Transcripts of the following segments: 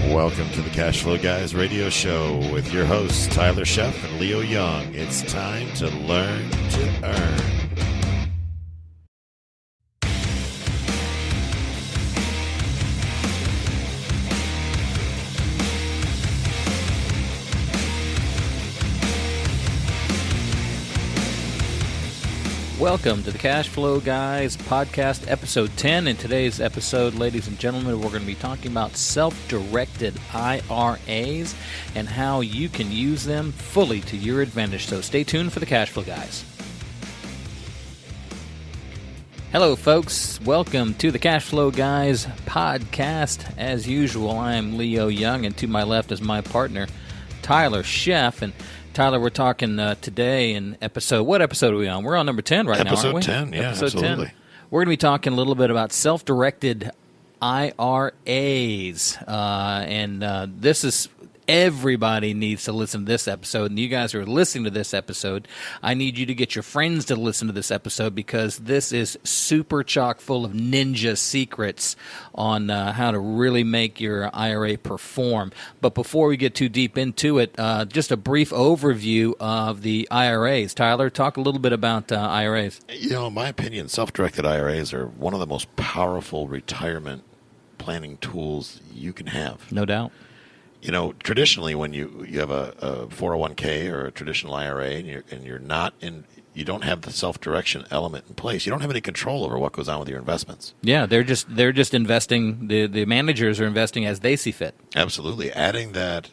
Welcome to the Cashflow Guys radio show with your hosts, Tyler Sheff and Leo Young. It's time to learn to earn. Welcome to the Cashflow Guys podcast, episode 10. In today's episode, ladies and gentlemen, we're going to be talking about self-directed IRAs and how you can use them fully to your advantage. So stay tuned for the Cashflow Guys. Hello, folks. Welcome to the Cashflow Guys podcast. As usual, I am Leo Young, and to my left is my partner, Tyler Sheff. And Tyler, we're talking today in episode, what episode are we on? We're on number 10 right now, aren't we? Episode 10, yeah, episode absolutely. 10. We're going to be talking a little bit about self-directed IRAs. This is, everybody needs to listen to this episode. And you guys who are listening to this episode, I need you to get your friends to listen to this episode because this is super chock full of ninja secrets on how to really make your IRA perform. But before we get too deep into it, just a brief overview of the IRAs. Tyler, talk a little bit about IRAs. You know, in my opinion, self-directed IRAs are one of the most powerful retirement planning tools you can have. No doubt. You know, traditionally, when you have a 401k or a traditional IRA, and you're not in, you don't have the self-direction element in place. You don't have any control over what goes on with your investments. Yeah, they're just investing. The managers are investing as they see fit. Absolutely, adding that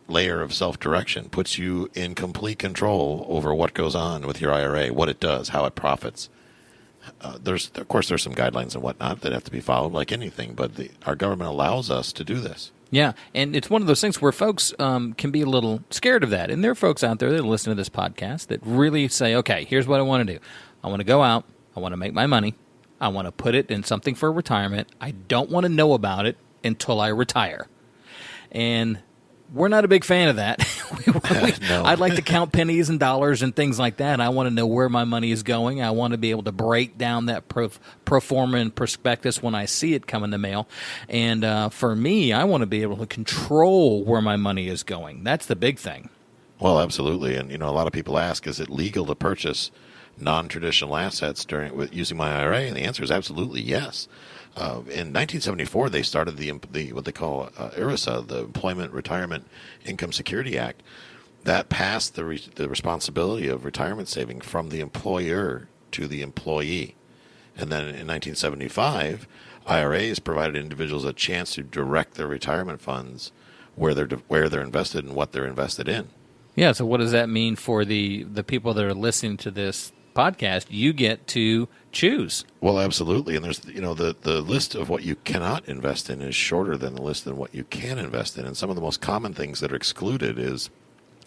layer of self-direction puts you in complete control over what goes on with your IRA, what it does, how it profits. There's some guidelines and whatnot that have to be followed, like anything. But our government allows us to do this. Yeah, and it's one of those things where folks can be a little scared of that. And there are folks out there that listen to this podcast that really say, okay, here's what I want to do. I want to go out. I want to make my money. I want to put it in something for retirement. I don't want to know about it until I retire. And we're not a big fan of that. No. I'd like to count pennies and dollars and things like that. I want to know where my money is going. I want to be able to break down that pro forma and prospectus when I see it come in the mail. And for me, I want to be able to control where my money is going. That's the big thing. Well, absolutely. And, a lot of people ask, is it legal to purchase non-traditional assets using my IRA? And the answer is absolutely yes. In 1974, they started the what they call ERISA, the Employment Retirement Income Security Act. That passed the responsibility of retirement saving from the employer to the employee. And then in 1975, IRAs provided individuals a chance to direct their retirement funds where they're invested and what they're invested in. Yeah. So what does that mean for the people that are listening to this podcast? You get to choose. Well, absolutely. And there's, the list of what you cannot invest in is shorter than the list of what you can invest in. And some of the most common things that are excluded is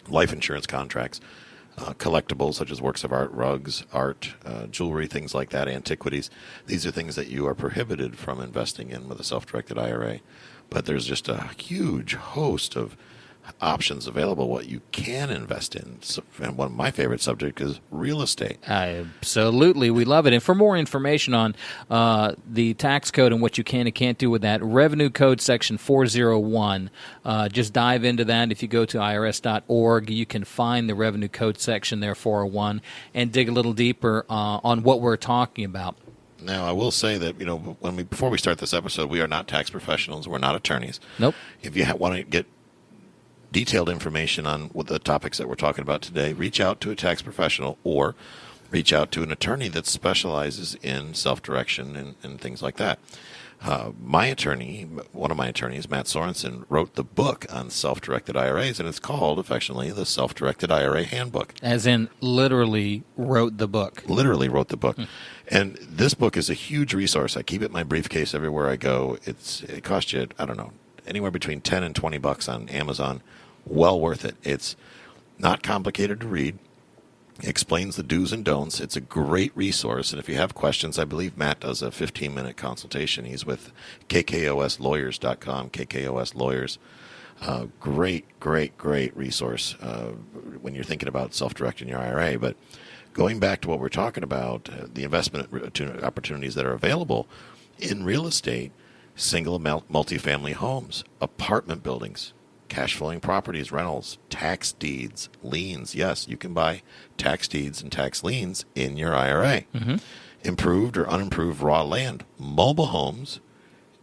life insurance contracts, collectibles such as works of art, rugs, art, jewelry, things like that, antiquities. These are things that you are prohibited from investing in with a self-directed IRA. But there's just a huge host of options available, what you can invest in. And one of my favorite subjects is real estate. Absolutely. We love it. And for more information on the tax code and what you can and can't do with that, Revenue Code Section 401, just dive into that. If you go to irs.org, you can find the Revenue Code Section there, 401, and dig a little deeper on what we're talking about. Now, I will say that, before we start this episode, we are not tax professionals. We're not attorneys. Nope. If you want to get detailed information on what the topics that we're talking about today, reach out to a tax professional or reach out to an attorney that specializes in self-direction and things like that. My attorney, one of my attorneys, Matt Sorensen, wrote the book on self-directed IRAs, and it's called, affectionately, the Self-Directed IRA Handbook. As in literally wrote the book. Literally wrote the book. And this book is a huge resource. I keep it in my briefcase everywhere I go. It costs you, I don't know, anywhere between $10 and $20 on Amazon. Well worth it. It's not complicated to read. It explains the do's and don'ts. It's a great resource. And if you have questions, I believe Matt does a 15-minute consultation. He's with KKOSlawyers.com, KKOS Lawyers. Great resource when you're thinking about self-directing your IRA. But going back to what we're talking about, the investment opportunities that are available in real estate, single multifamily homes, apartment buildings, cash flowing properties, rentals, tax deeds, liens. Yes, you can buy tax deeds and tax liens in your IRA. Mm-hmm. Improved or unimproved raw land, mobile homes,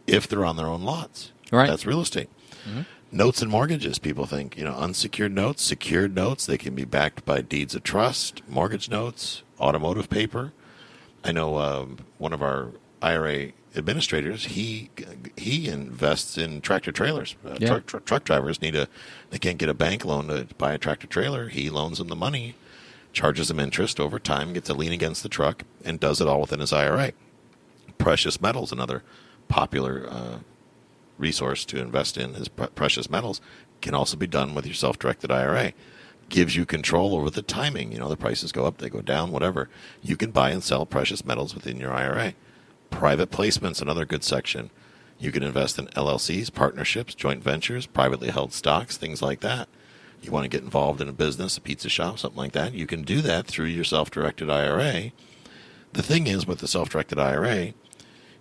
if they're on their own lots. Right. That's real estate. Mm-hmm. Notes and mortgages. People think, unsecured notes, secured notes. They can be backed by deeds of trust, mortgage notes, automotive paper. I know one of our IRA administrators, he invests in tractor trailers. Truck drivers they can't get a bank loan to buy a tractor trailer. He loans them the money, charges them interest over time, gets a lien against the truck, and does it all within his IRA. Precious metals, another popular resource to invest in is precious metals, can also be done with your self-directed IRA. Gives you control over the timing. The prices go up, they go down, whatever. You can buy and sell precious metals within your IRA. Private placements, another good section. You can invest in LLCs, partnerships, joint ventures, privately held stocks, things like that. You want to get involved in a business, a pizza shop, something like that, you can do that through your self-directed IRA. The thing is with the self-directed IRA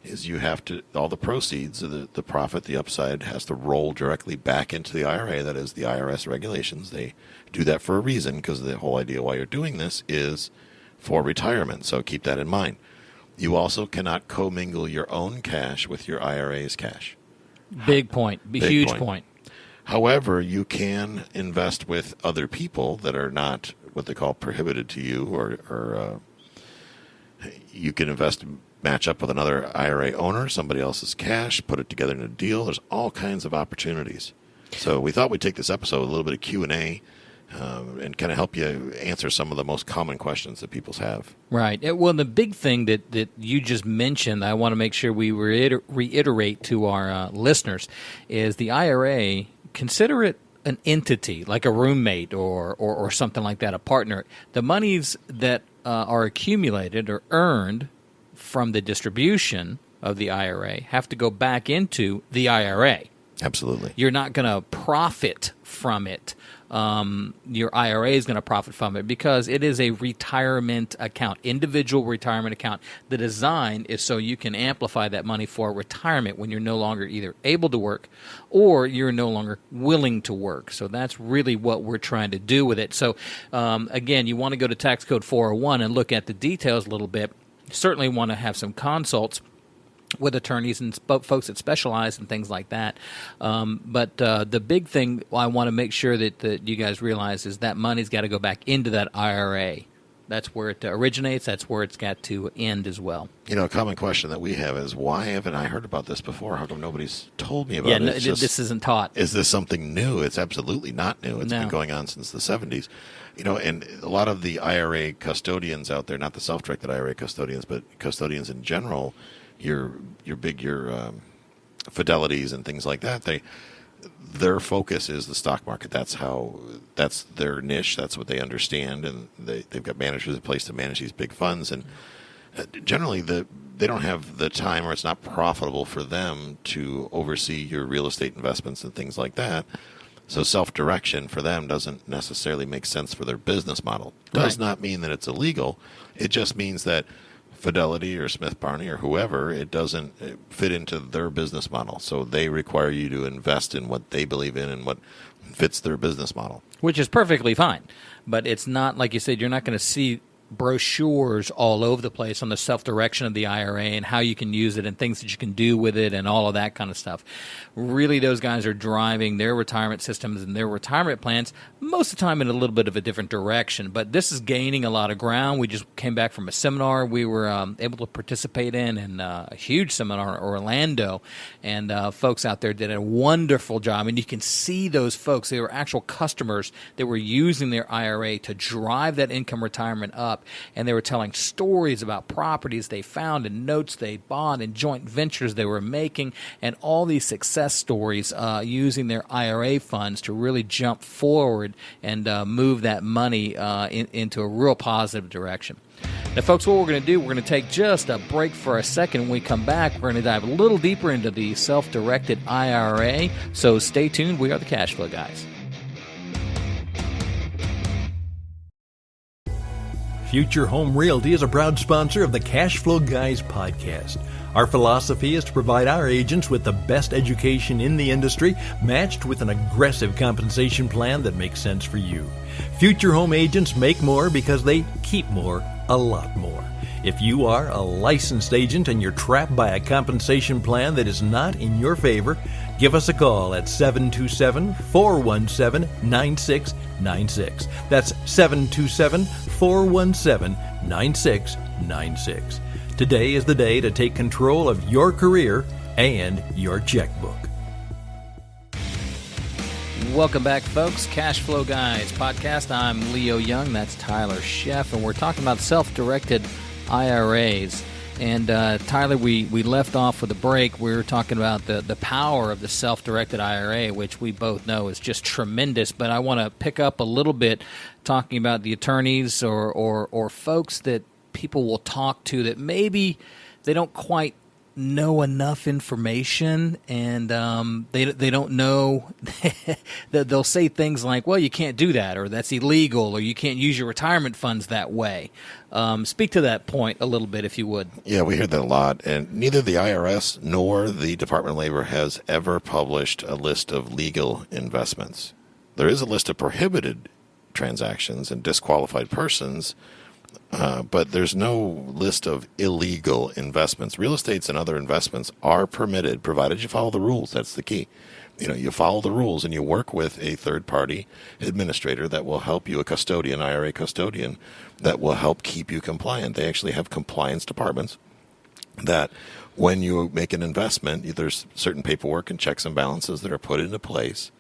is you have to, all the proceeds, the profit, the upside has to roll directly back into the IRA. That is the IRS regulations. They do that for a reason, because the whole idea why you're doing this is for retirement. So keep that in mind. You also cannot commingle your own cash with your IRA's cash. Big point. Huge point. However, you can invest with other people that are not what they call prohibited to you, or you can match up with another IRA owner, somebody else's cash, put it together in a deal. There's all kinds of opportunities. So we thought we'd take this episode, a little bit of Q&A, and kind of help you answer some of the most common questions that people have. Right. Well, the big thing that you just mentioned, I want to make sure we reiterate to our listeners, is the IRA, consider it an entity, like a roommate or something like that, a partner. The monies that are accumulated or earned from the distribution of the IRA have to go back into the IRA. Absolutely. You're not going to profit from it. Your IRA is going to profit from it because it is a retirement account, individual retirement account. The design is so you can amplify that money for retirement when you're no longer either able to work or you're no longer willing to work. So that's really what we're trying to do with it. So again, you want to go to tax code 401 and look at the details a little bit. You certainly want to have some consults with attorneys and folks that specialize in things like that. But the big thing I want to make sure that you guys realize is that money's got to go back into that IRA. That's where it originates. That's where it's got to end as well. A common question that we have is, why haven't I heard about this before? How come nobody's told me about it? Yeah, this isn't taught. Is this something new? It's absolutely not new. It's been going on since the 70s. And a lot of the IRA custodians out there, not the self-directed IRA custodians, but custodians in general, your Fidelities and things like that, their focus is the stock market. That's their niche. That's what they understand, and they've got managers in place to manage these big funds. And generally, they don't have the time, or it's not profitable for them to oversee your real estate investments and things like that. So self-direction for them doesn't necessarily make sense for their business model. Does not mean that it's illegal. It just means that Fidelity or Smith Barney or whoever, it doesn't fit into their business model. So they require you to invest in what they believe in and what fits their business model. Which is perfectly fine. But it's not, like you said, you're not going to see brochures all over the place on the self-direction of the IRA and how you can use it and things that you can do with it and all of that kind of stuff. Really, those guys are driving their retirement systems and their retirement plans most of the time in a little bit of a different direction. But this is gaining a lot of ground. We just came back from a seminar we were able to participate in a huge seminar in Orlando, and folks out there did a wonderful job. And you can see those folks. They were actual customers that were using their IRA to drive that income retirement up. And they were telling stories about properties they found and notes they bought and joint ventures they were making and all these success stories using their IRA funds to really jump forward and move that money into a real positive direction. Now, folks, what we're going to do, we're going to take just a break for a second. When we come back, we're going to dive a little deeper into the self-directed IRA. So stay tuned. We are the CashFlow Guys. Future Home Realty is a proud sponsor of the CashFlow Guys podcast. Our philosophy is to provide our agents with the best education in the industry, matched with an aggressive compensation plan that makes sense for you. Future home agents make more because they keep more, a lot more. If you are a licensed agent and you're trapped by a compensation plan that is not in your favor, give us a call at 727-417-9696. That's 727-417-9696. Today is the day to take control of your career and your checkbook. Welcome back, folks. Cash Flow Guys podcast. I'm Leo Young. That's Tyler Sheff, and we're talking about self-directed IRAs. And Tyler, we left off with a break. We were talking about the power of the self-directed IRA, which we both know is just tremendous. But I want to pick up a little bit talking about the attorneys or folks that people will talk to that maybe they don't quite know enough information, and they don't know that they'll say things like, well, you can't do that, or that's illegal, or you can't use your retirement funds that way. Speak to that point a little bit, if you would. Yeah, we hear that a lot, and neither the IRS nor the Department of Labor has ever published a list of legal investments. There is a list of prohibited transactions and disqualified persons, but there's no list of illegal investments. Real estates and other investments are permitted, provided you follow the rules. That's the key. You follow the rules and you work with a third-party administrator that will help you, a custodian, IRA custodian, that will help keep you compliant. They actually have compliance departments that when you make an investment, there's certain paperwork and checks and balances that are put into place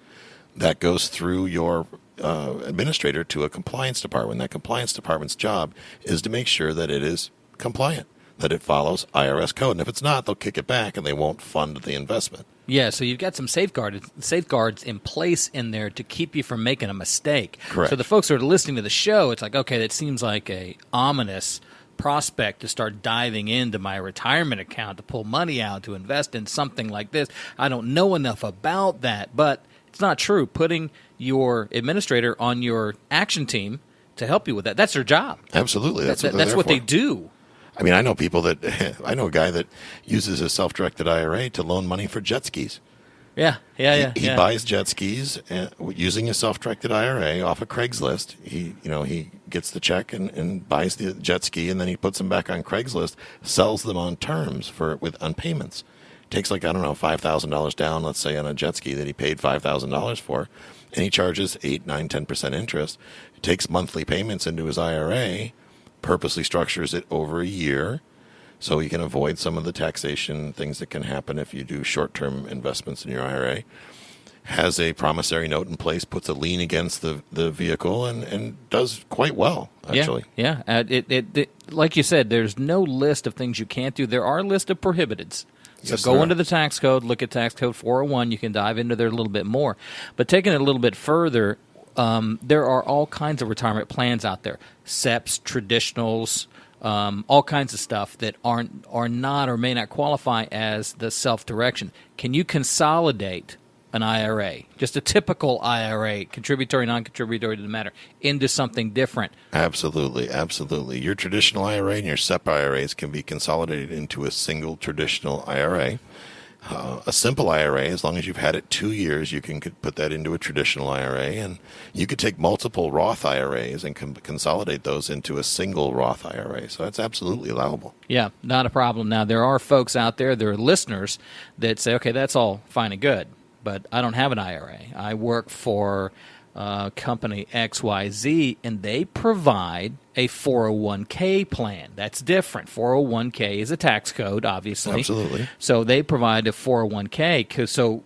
that goes through your administrator to a compliance department. That compliance department's job is to make sure that it is compliant, that it follows IRS code. And if it's not, they'll kick it back and they won't fund the investment. Yeah, so you've got some safeguards in place in there to keep you from making a mistake. Correct. So the folks who are listening to the show, it's like, okay, that seems like a ominous prospect to start diving into my retirement account to pull money out to invest in something like this. I don't know enough about that, but it's not true. Putting your administrator on your action team to help you with that, that's their job. Absolutely. That's what they do. I mean, I know a guy that uses his self-directed IRA to loan money for jet skis. Yeah. He buys jet skis using his self-directed IRA off of Craigslist. He gets the check and buys the jet ski, and then he puts them back on Craigslist, sells them on terms on payments. Takes $5,000 down, let's say, on a jet ski that he paid $5,000 for, and he charges 8, 9, 10% interest. He takes monthly payments into his IRA, purposely structures it over a year so he can avoid some of the taxation things that can happen if you do short-term investments in your IRA. Has a promissory note in place, puts a lien against the vehicle, and does quite well, actually. Yeah. It like you said, there's no list of things you can't do. There are a list of prohibiteds. So Yes, go into the tax code, look at tax code 401. You can dive into there a little bit more. But taking it a little bit further, there are all kinds of retirement plans out there, SEPs, traditionals, all kinds of stuff that are not or may not qualify as the self-direction. Can you consolidate an IRA, just a typical IRA, contributory, non-contributory to the matter, into something different? Absolutely. Your traditional IRA and your SEP IRAs can be consolidated into a single traditional IRA. A simple IRA, as long as you've had it 2 years, you can put that into a traditional IRA, and you could take multiple Roth IRAs and consolidate those into a single Roth IRA. So that's absolutely allowable. Yeah, not a problem. Now, there are folks out there, there are listeners that say, okay, that's all fine and good, but I don't have an IRA. I work for company XYZ, and they provide a 401k plan. That's different. 401k is a tax code, obviously. Absolutely. So they provide a 401k. So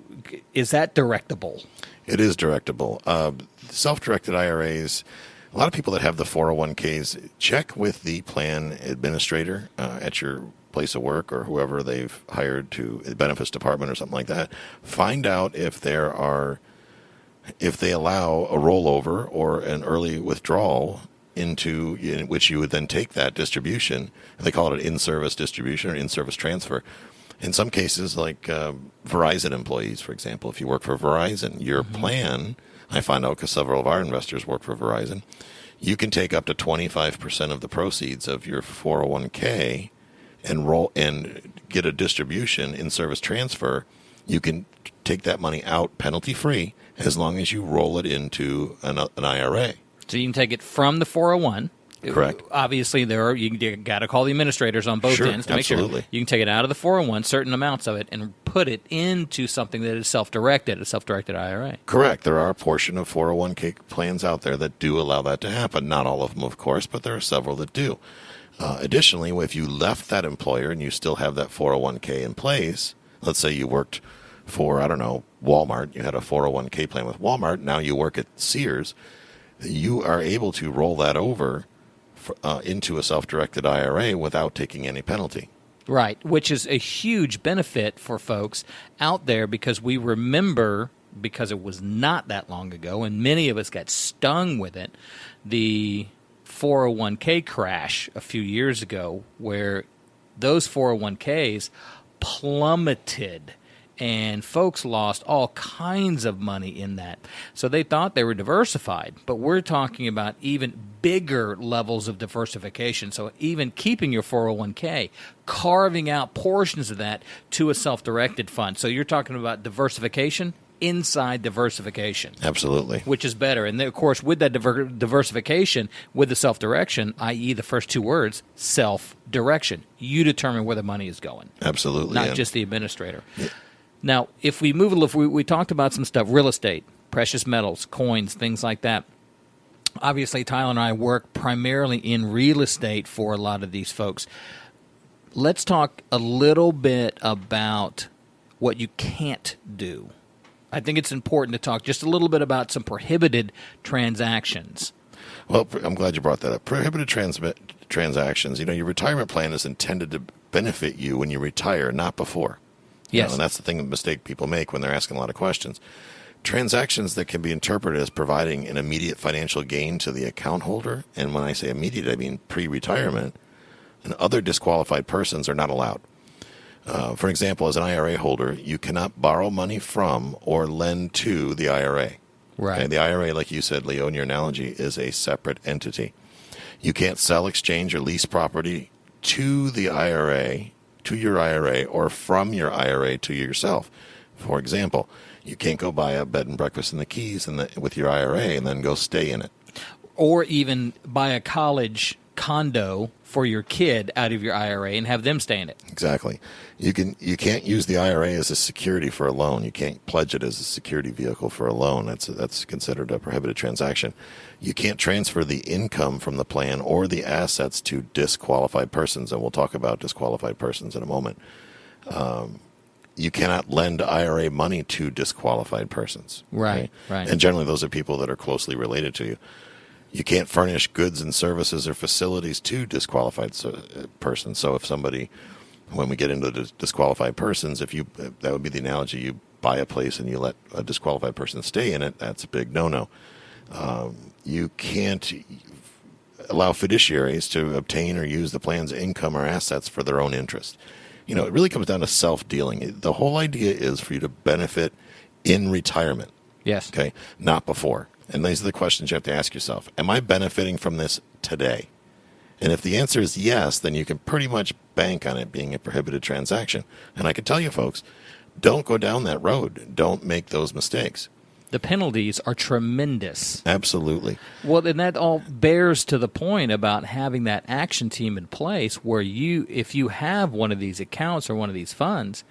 is that directable? It is directable. Self-directed IRAs, a lot of people that have the 401ks, check with the plan administrator at your place of work or whoever they've hired to the benefits department or something like that. Find out if they allow a rollover or an early withdrawal in which you would then take that distribution. They call it an in-service distribution or in-service transfer. In some cases, like Verizon employees, for example, if you work for Verizon, your plan, I find out because several of our investors work for Verizon, you can take up to 25% of the proceeds of your 401k and roll and get a distribution in service transfer, you can take that money out penalty free as long as you roll it into an IRA. So you can take it from the 401. Correct. Obviously, you got to call the administrators on both ends to make sure. You can take it out of the 401, certain amounts of it, and put it into something that is self-directed, a self-directed IRA. Correct. There are a portion of 401k plans out there that do allow that to happen. Not all of them, of course, but there are several that do. Additionally, if you left that employer and you still have that 401k in place, let's say you worked for, I don't know, Walmart, you had a 401k plan with Walmart, now you work at Sears, you are able to roll that over into a self-directed IRA without taking any penalty. Right, which is a huge benefit for folks out there because we remember, because it was not that long ago, and many of us got stung with it, the 401k crash a few years ago where those 401ks plummeted. And folks lost all kinds of money in that. So they thought they were diversified, but we're talking about even bigger levels of diversification. So even keeping your 401k, carving out portions of that to a self-directed fund. So you're talking about diversification inside diversification. Absolutely. Which is better. And then, of course, with that diversification, with the self-direction, i.e. the first two words, self-direction, you determine where the money is going. Absolutely. Not just the administrator. Yeah. Now, if we move a little, we talked about some stuff, real estate, precious metals, coins, things like that. Obviously, Tyler and I work primarily in real estate for a lot of these folks. Let's talk a little bit about what you can't do. I think it's important to talk just a little bit about some prohibited transactions. Well, I'm glad you brought that up. Prohibited transactions, your retirement plan is intended to benefit you when you retire, not before. Yes. And that's the mistake people make when they're asking a lot of questions. Transactions that can be interpreted as providing an immediate financial gain to the account holder, and when I say immediate, I mean pre-retirement, and other disqualified persons are not allowed. For example, as an IRA holder, you cannot borrow money from or lend to the IRA. Right. Okay? The IRA, like you said, Leo, in your analogy, is a separate entity. You can't sell, exchange, or lease property to the IRA, to your IRA, or from your IRA to yourself. For example, you can't go buy a bed and breakfast in the Keys with your IRA and then go stay in it. Or even buy a college condo for your kid out of your IRA and have them stay in it. Exactly. You can't use the IRA as a security for a loan. You can't pledge it as a security vehicle for a loan. That's considered a prohibited transaction. You can't transfer the income from the plan or the assets to disqualified persons, and we'll talk about disqualified persons in a moment. You cannot lend IRA money to disqualified persons. Right, okay? right. And generally those are people that are closely related to you. You can't furnish goods and services or facilities to disqualified persons. So if somebody, when we get into the disqualified persons, that would be the analogy, you buy a place and you let a disqualified person stay in it, that's a big no-no. You can't allow fiduciaries to obtain or use the plan's income or assets for their own interest. It really comes down to self-dealing. The whole idea is for you to benefit in retirement. Yes. Okay, not before. And these are the questions you have to ask yourself. Am I benefiting from this today? And if the answer is yes, then you can pretty much bank on it being a prohibited transaction. And I can tell you, folks, don't go down that road. Don't make those mistakes. The penalties are tremendous. Absolutely. Well, and that all bears to the point about having that action team in place where if you have one of these accounts or one of these funds,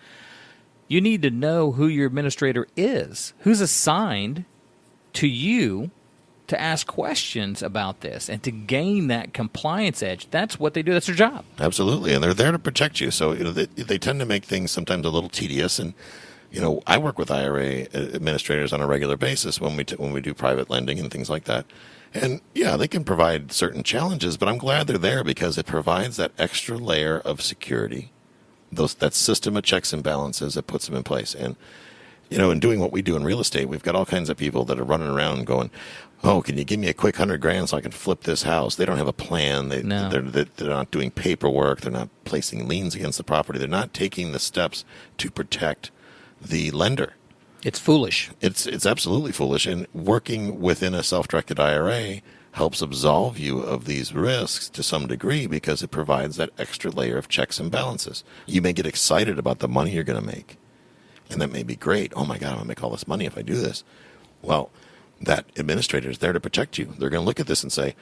you need to know who your administrator is, who's assigned to you to ask questions about this and to gain that compliance edge. That's what they do. That's their job. Absolutely. And they're there to protect you. So they tend to make things sometimes a little tedious. And I work with IRA administrators on a regular basis when we do private lending and things like that. And yeah, they can provide certain challenges, but I'm glad they're there because it provides that extra layer of security, that system of checks and balances that puts them in place. And in doing what we do in real estate, we've got all kinds of people that are running around going, oh, can you give me a quick $100,000 so I can flip this house? They don't have a plan. They're not doing paperwork. They're not placing liens against the property. They're not taking the steps to protect the lender. It's foolish. It's absolutely foolish. And working within a self-directed IRA helps absolve you of these risks to some degree because it provides that extra layer of checks and balances. You may get excited about the money you're going to make, and that may be great. Oh my God, I'm going to make all this money if I do this. Well, that administrator is there to protect you. They're going to look at this and say,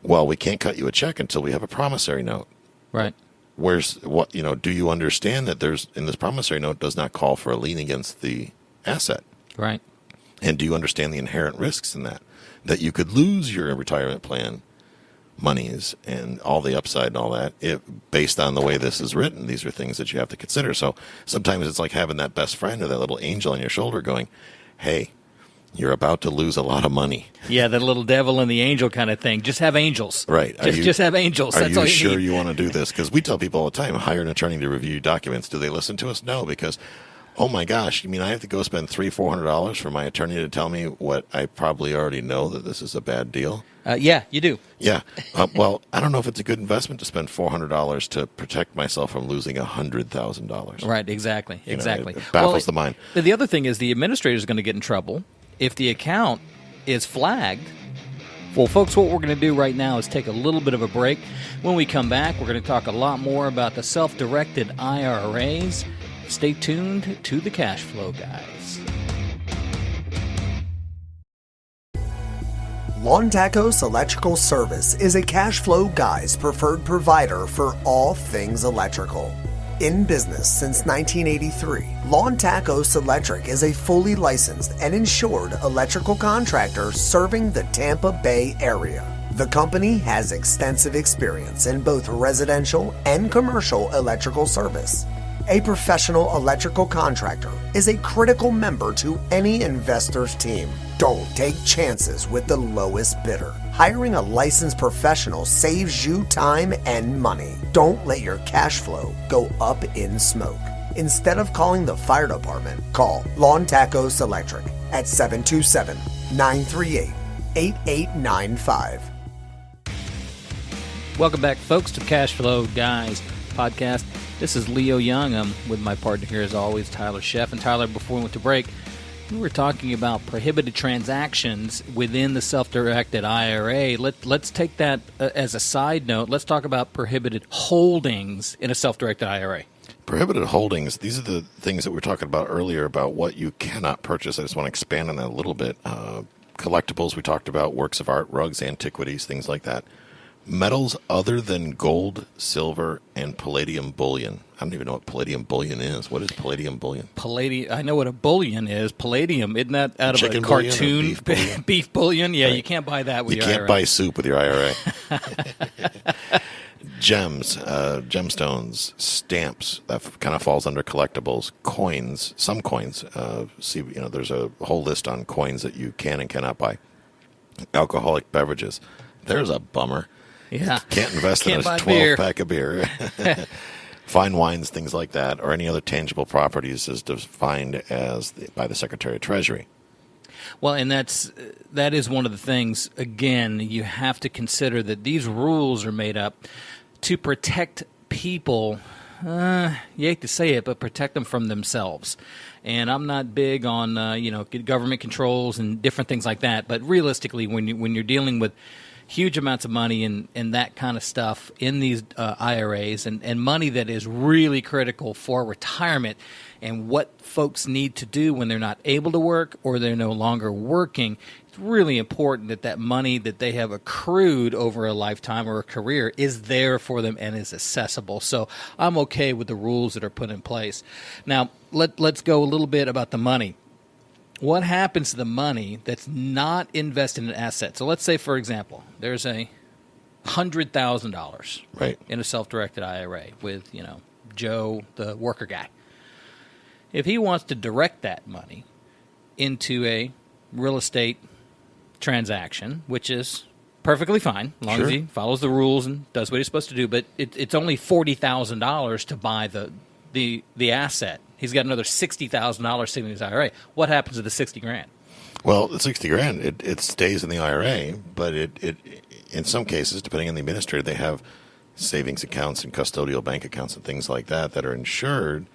well, we can't cut you a check until we have a promissory note. Right. Do you understand that in this promissory note does not call for a lien against the asset? Right. And do you understand the inherent risks in that? That you could lose your retirement plan monies and all the upside and all that based on the way this is written. These are things that you have to consider. So sometimes it's like having that best friend or that little angel on your shoulder going, hey, you're about to lose a lot of money. Yeah, the little devil and the angel kind of thing. Just have angels. Right. Just have angels. That's all you sure need. you want to do this? Because we tell people all the time, hire an attorney to review documents. Do they listen to us? No, because, oh my gosh, you mean I have to go spend $300-$400 for my attorney to tell me what I probably already know, that this is a bad deal? Yeah, you do. Yeah. Well, I don't know if it's a good investment to spend $400 to protect myself from losing $100,000. Right, exactly. It Well, baffles the mind. The other thing is the administrator is going to get in trouble if the account is flagged. Well, folks, what we're going to do right now is take a little bit of a break. When we come back, we're going to talk a lot more about the self-directed IRAs. Stay tuned to the Cash Flow Guys. Lon Tacos Electrical Service is a CashFlowGuys preferred provider for all things electrical. In business since 1983, Lon Tacos Electric is a fully licensed and insured electrical contractor serving the Tampa Bay area. The company has extensive experience in both residential and commercial electrical service. A professional electrical contractor is a critical member to any investor's team. Don't take chances with the lowest bidder. Hiring a licensed professional saves you time and money. Don't let your cash flow go up in smoke. Instead of calling the fire department, call Lon Tacos Electric at 727-938-8895. Welcome back, folks, to Cash Flow Guys podcast. This is Leo Young. I'm with my partner here, as always, Tyler Sheff. And Tyler, before we went to break, we were talking about prohibited transactions within the self-directed IRA. Let's take that as a side note. Let's talk about prohibited holdings in a self-directed IRA. Prohibited holdings, these are the things that we were talking about earlier about what you cannot purchase. I just want to expand on that a little bit. Collectibles, we talked about works of art, rugs, antiquities, things like that. Metals other than gold, silver, and palladium bullion. I don't even know what palladium bullion is. What is palladium bullion? Palladium. I know what a bullion is. Palladium, isn't that out of Chicken a bullion or cartoon? beef bullion? Beef bullion? Yeah, Right. you can't buy that with You your can't IRA. buy soup with your IRA. Gems, gemstones, stamps, that kind of falls under collectibles. Coins, some coins. There's a whole list on coins that you can and cannot buy. Alcoholic beverages. There's a bummer. Yeah. Can't invest Can't in buy a beer. 12-pack of bear. Fine wines, things like that, or any other tangible properties as defined by the Secretary of Treasury. Well, and that is one of the things, again, you have to consider that these rules are made up to protect people, you hate to say it, but protect them from themselves. And I'm not big on, government controls and different things like that, but realistically, when you're dealing with huge amounts of money and that kind of stuff in these IRAs and money that is really critical for retirement and what folks need to do when they're not able to work or they're no longer working, it's really important that money that they have accrued over a lifetime or a career is there for them and is accessible. So I'm okay with the rules that are put in place. Now, let's go a little bit about the money. What happens to the money that's not invested in an asset? So let's say, for example, there's a $100,000 Right. in a self-directed IRA with, Joe, the worker guy. If he wants to direct that money into a real estate transaction, which is perfectly fine, as long as he follows the rules and does what he's supposed to do, but it's only $40,000 to buy the asset. He's got another $60,000 sitting in his IRA. What happens to the $60,000? Well, the $60,000, it stays in the IRA, but it in some cases, depending on the administrator, they have savings accounts and custodial bank accounts and things like that are insured.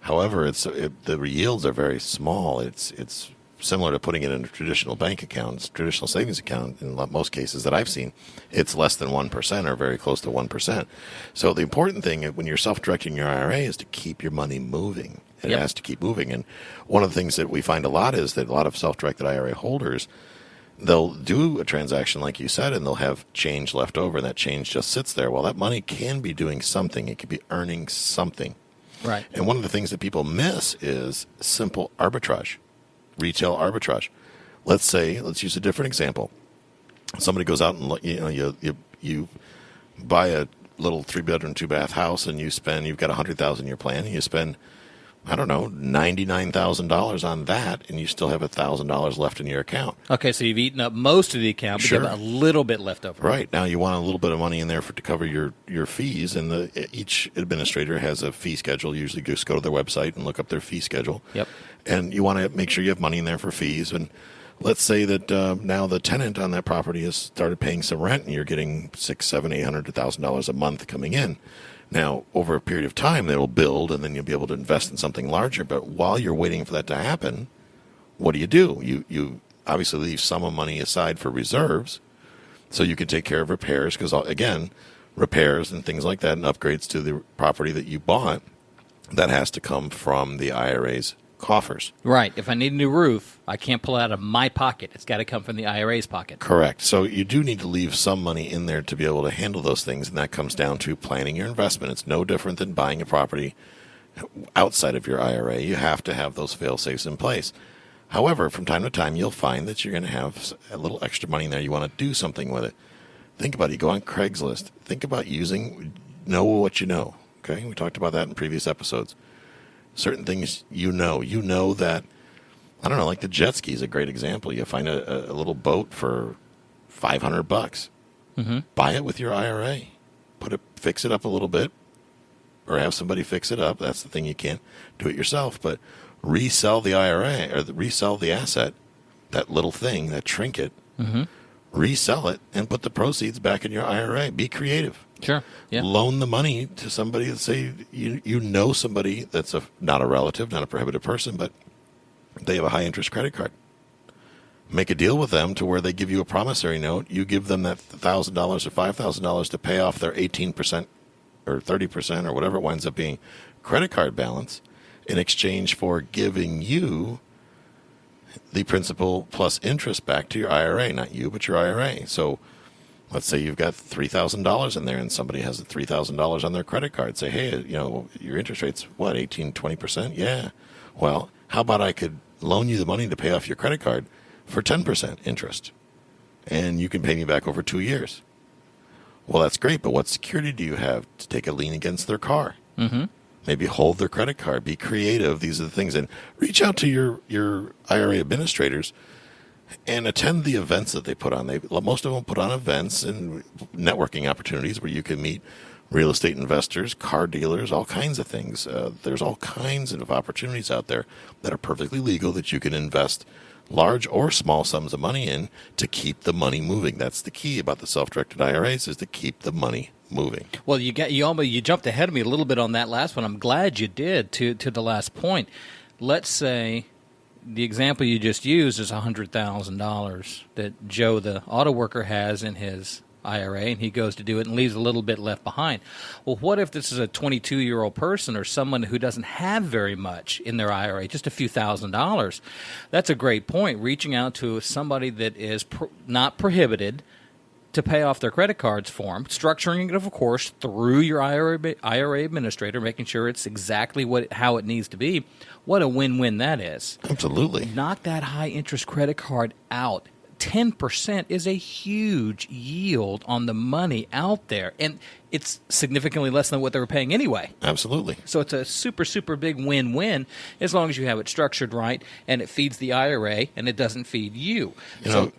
However, the yields are very small. It's similar to putting it in a traditional bank account, traditional savings account. In most cases that I've seen, it's less than 1% or very close to 1%. So the important thing when you're self-directing your IRA is to keep your money moving. It Yep. has to keep moving. And one of the things that we find a lot is that a lot of self-directed IRA holders, they'll do a transaction like you said, and they'll have change left over, and that change just sits there. Well, that money can be doing something. It could be earning something. Right. And one of the things that people miss is simple arbitrage, retail arbitrage. Let's use a different example. Somebody goes out and you buy a little 3-bedroom, 2-bath house, and you've got $100,000 in your plan, and you spend, I don't know, $99,000 on that, and you still have $1,000 left in your account. Okay, so you've eaten up most of the account, but Sure. you have a little bit left over. Right. Now you want a little bit of money in there to cover your fees, and each administrator has a fee schedule. Usually just go to their website and look up their fee schedule. Yep. And you want to make sure you have money in there for fees. And let's say that now the tenant on that property has started paying some rent, and you're getting $600, $700, $800, $1,000 a month coming in. Now, over a period of time, they will build, and then you'll be able to invest in something larger. But while you're waiting for that to happen, what do? You obviously leave some of money aside for reserves, so you can take care of repairs. Because, again, repairs and things like that and upgrades to the property that you bought, that has to come from the IRA's coffers. Right. If I need a new roof, I can't pull it out of my pocket. It's got to come from the IRA's pocket. Correct. So you do need to leave some money in there to be able to handle those things, and that comes down to planning your investment. It's no different than buying a property outside of your IRA. You have to have those fail-safes in place. However, from time to time, you'll find that you're going to have a little extra money in there. You want to do something with it. Think about it. You go on Craigslist. Think about know what you know. Okay? We talked about that in previous episodes. Certain things you know that, I don't know, like the jet ski is a great example. You find a little boat for $500. Mm-hmm. Buy it with your IRA. Fix it up a little bit, or have somebody fix it up. That's the thing, you can't do it yourself. But resell the IRA, or resell the asset, that little thing, that trinket. Mm-hmm. Resell it and put the proceeds back in your IRA. Be creative. Sure. Yeah. Loan the money to somebody. Let's say you know somebody that's not a relative, not a prohibited person, but they have a high interest credit card. Make a deal with them to where they give you a promissory note. You give them that $1,000 or $5,000 to pay off their 18% or 30% or whatever it winds up being credit card balance, in exchange for giving you the principal plus interest back to your IRA. Not you, but your IRA. So let's say you've got $3,000 in there, and somebody has the $3,000 on their credit card. Say, hey, your interest rate's what, 18, 20%? Yeah. Well, how about I could loan you the money to pay off your credit card for 10% interest, and you can pay me back over 2 years. Well, that's great, but what security do you have to take a lien against their car? Mm-hmm. Maybe hold their credit card. Be creative. These are the things. And reach out to your IRA administrators and attend the events that they put on. Most of them put on events and networking opportunities where you can meet real estate investors, car dealers, all kinds of things. There's all kinds of opportunities out there that are perfectly legal that you can invest large or small sums of money in to keep the money moving. That's the key about the self-directed IRAs, is to keep the money moving. Well, you jumped ahead of me a little bit on that last one. I'm glad you did to the last point. Let's say the example you just used is $100,000 that Joe, the auto worker, has in his IRA, and he goes to do it and leaves a little bit left behind. Well, what if this is a 22-year-old person or someone who doesn't have very much in their IRA, just a few $1,000s? That's a great point, reaching out to somebody that is not prohibited to pay off their credit cards for them, structuring it, of course, through your IRA administrator, making sure it's exactly how it needs to be. What a win-win that is. Absolutely. Knock that high-interest credit card out. 10% is a huge yield on the money out there, and it's significantly less than what they were paying anyway. Absolutely. So it's a super, super big win-win as long as you have it structured right and it feeds the IRA and it doesn't feed you.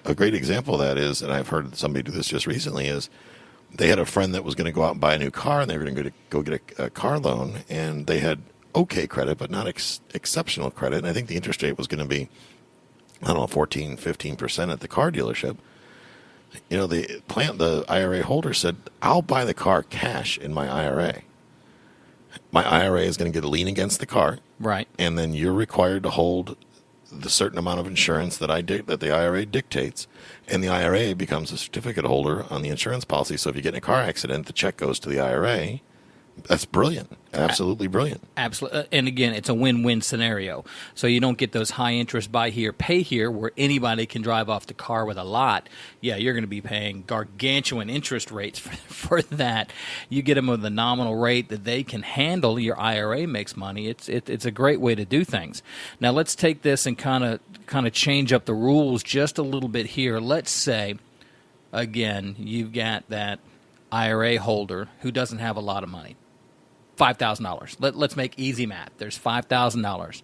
A great example of that is, and I've heard somebody do this just recently, is they had a friend that was going to go out and buy a new car, and they were going to go get a car loan, and they had okay credit, but not exceptional credit. And I think the interest rate was going to be, 14, 15% at the car dealership. The IRA holder said, I'll buy the car cash in my IRA. My IRA is going to get a lien against the car. Right. And then you're required to hold the certain amount of insurance that that the IRA dictates, and the IRA becomes a certificate holder on the insurance policy. So if you get in a car accident, the check goes to the IRA. That's brilliant. Absolutely brilliant. Absolutely. And again, it's a win-win scenario. So you don't get those high interest buy here, pay here where anybody can drive off the car with a lot. Yeah, you're going to be paying gargantuan interest rates for that. You get them with a nominal rate that they can handle. Your IRA makes money. It's a great way to do things. Now let's take this and kind of change up the rules just a little bit here. Let's say, again, you've got that IRA holder who doesn't have a lot of money. $5,000. Let's make easy math. There's $5,000.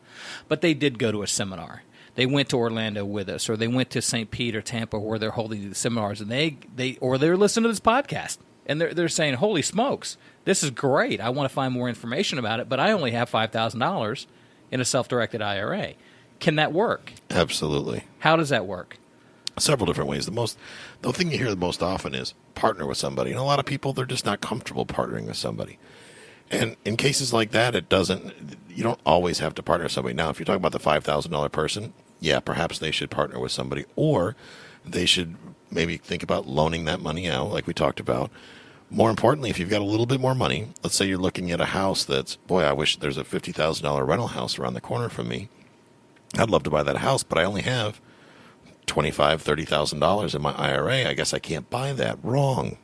But they did go to a seminar. They went to Orlando with us, or they went to St. Pete or Tampa where they're holding these seminars, and they're listening to this podcast, and they're saying, holy smokes, this is great. I want to find more information about it, but I only have $5,000 in a self-directed IRA. Can that work? Absolutely. How does that work? Several different ways. The thing you hear the most often is partner with somebody. And a lot of people, they're just not comfortable partnering with somebody. And in cases like that, you don't always have to partner with somebody. Now, if you're talking about the $5,000 person, yeah, perhaps they should partner with somebody, or they should maybe think about loaning that money out, like we talked about. More importantly, if you've got a little bit more money, let's say you're looking at a house I wish there's a $50,000 rental house around the corner from me. I'd love to buy that house, but I only have $25,000, $30,000 in my IRA. I guess I can't buy that. Wrong.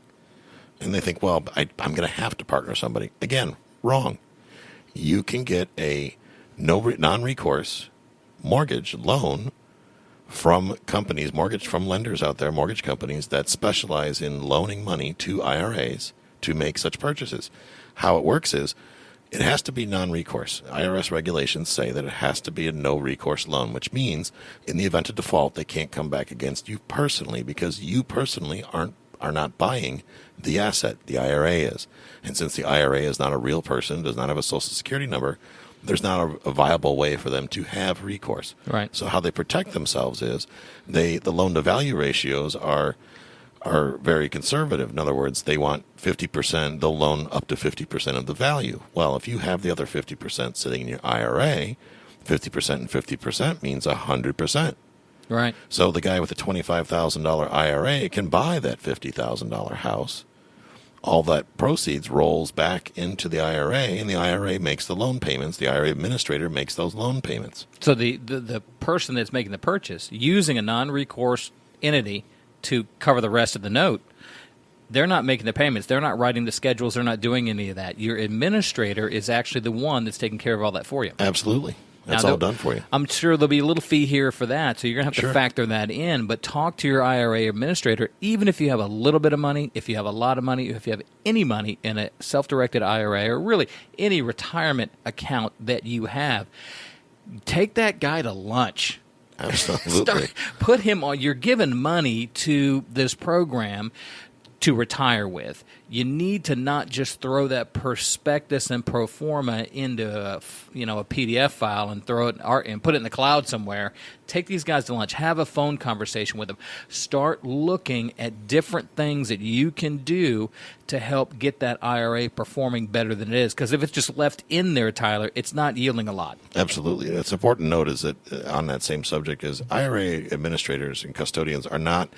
And they think, well, I'm going to have to partner with somebody. Again, wrong. You can get a non-recourse mortgage loan from companies, from lenders out there, mortgage companies that specialize in loaning money to IRAs to make such purchases. How it works is it has to be non-recourse. IRS regulations say that it has to be a no-recourse loan, which means in the event of default, they can't come back against you personally because you personally are not buying the asset. The IRA is. And since the IRA is not a real person, does not have a social security number, there's not a viable way for them to have recourse. Right. So how they protect themselves is the loan-to-value ratios are very conservative. In other words, they want 50%, they'll loan up to 50% of the value. Well, if you have the other 50% sitting in your IRA, 50% and 50% means 100%. Right. So the guy with a $25,000 IRA can buy that $50,000 house. All that proceeds rolls back into the IRA, and the IRA makes the loan payments. The IRA administrator makes those loan payments. So the person that's making the purchase, using a non-recourse entity to cover the rest of the note, they're not making the payments. They're not writing the schedules. They're not doing any of that. Your administrator is actually the one that's taking care of all that for you. Absolutely. That's all done for you. I'm sure there'll be a little fee here for that, so you're going to have to factor that in. But talk to your IRA administrator, even if you have a little bit of money, if you have a lot of money, if you have any money in a self-directed IRA, or really any retirement account that you have, take that guy to lunch. Absolutely. Put him on. You're giving money to this program to retire with. You need to not just throw that prospectus and pro forma into a PDF file and throw it and put it in the cloud somewhere. Take these guys to lunch. Have a phone conversation with them. Start looking at different things that you can do to help get that IRA performing better than it is. Because if it's just left in there, Tyler, it's not yielding a lot. Absolutely. It's important to note is that on that same subject is IRA administrators and custodians are not.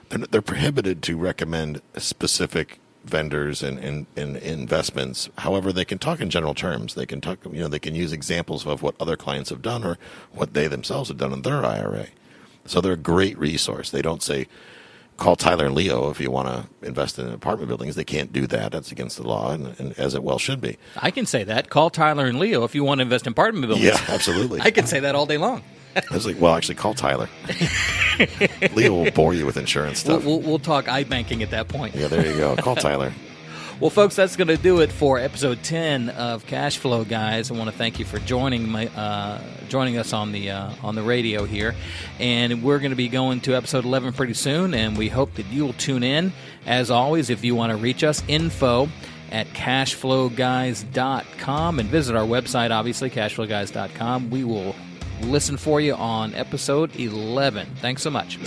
They're prohibited to recommend specific vendors and investments. However, they can talk in general terms. They can talk, they can use examples of what other clients have done or what they themselves have done in their IRA. So they're a great resource. They don't say, call Tyler and Leo if you want to invest in apartment buildings. They can't do that. That's against the law, and as it well should be. I can say that. Call Tyler and Leo if you want to invest in apartment buildings. Yeah, absolutely. I can say that all day long. I was like, well, actually, call Tyler. Leo will bore you with insurance stuff. We'll talk iBanking at that point. Yeah, there you go. Call Tyler. Well, folks, that's going to do it for episode 10 of Cash Flow Guys. I want to thank you for joining us on the radio here, and we're going to be going to episode 11 pretty soon, and we hope that you will tune in. As always, if you want to reach us, info@cashflowguys.com, and visit our website, obviously, cashflowguys.com. We will listen for you on episode 11. Thanks so much.